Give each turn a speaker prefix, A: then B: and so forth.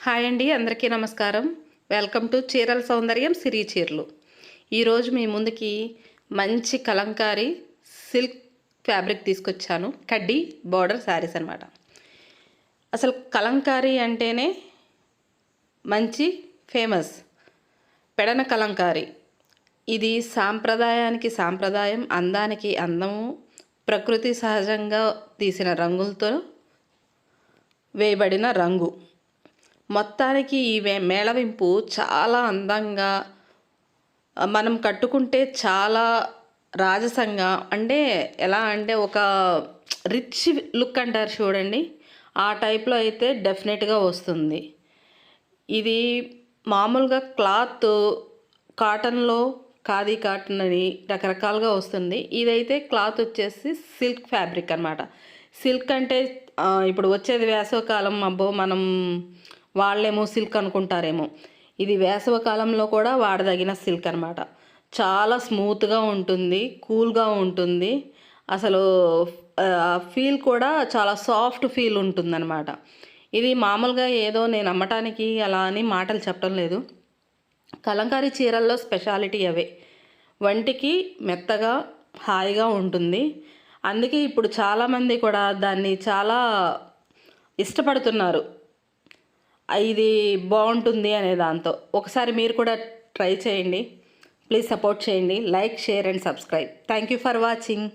A: Hi అండి, అందరికీ నమస్కారం. వెల్కమ్ టు చీరల సౌందర్యం సిరి చీరలు. ఈరోజు మీ ముందుకి మంచి కలంకారీ సిల్క్ ఫ్యాబ్రిక్ తీసుకొచ్చాను. కడ్డీ బార్డర్ శారీస్ అనమాట. అసలు కలంకారీ అంటేనే మంచి ఫేమస్ పెడన కలంకారీ. ఇది సాంప్రదాయానికి సాంప్రదాయం, అందానికి అందము, ప్రకృతి సహజంగా తీసిన రంగులతో వేయబడిన రంగు. మొత్తానికి ఈ మేళవింపు చాలా అందంగా, మనం కట్టుకుంటే చాలా రాజసంగా, అంటే ఎలా అంటే ఒక రిచ్ లుక్ అంటారు చూడండి, ఆ టైప్లో అయితే డెఫినెట్గా వస్తుంది. ఇది మామూలుగా క్లాత్ కాటన్లో ఖాదీ కాటన్ అని రకరకాలుగా వస్తుంది. ఇదైతే క్లాత్ వచ్చేసి సిల్క్ ఫ్యాబ్రిక్ అనమాట. సిల్క్ అంటే ఇప్పుడు వచ్చేది వేసవకాలం, అబ్బో మనం వాళ్ళేమో సిల్క్ అనుకుంటారేమో. ఇది వేసవకాలంలో కూడా వాడదగిన సిల్క్ అనమాట. చాలా స్మూత్గా ఉంటుంది, కూల్గా ఉంటుంది. అసలు ఫీల్ కూడా చాలా సాఫ్ట్ ఫీల్ ఉంటుందన్నమాట. ఇది మామూలుగా ఏదో నేను అమ్మటానికి అలా అని మాటలు చెప్పడం లేదు. కలంకారీ చీరల్లో స్పెషాలిటీ అవే. వంటికి మెత్తగా హాయిగా ఉంటుంది. అందుకే ఇప్పుడు చాలామంది కూడా దాన్ని చాలా ఇష్టపడుతున్నారు. ఇది బాగుంటుంది అనే దాంతో. ఒకసారి మీరు కూడా ట్రై చేయండి. ప్లీజ్ సపోర్ట్ చేయండి. Like, share and subscribe. Thank you for watching.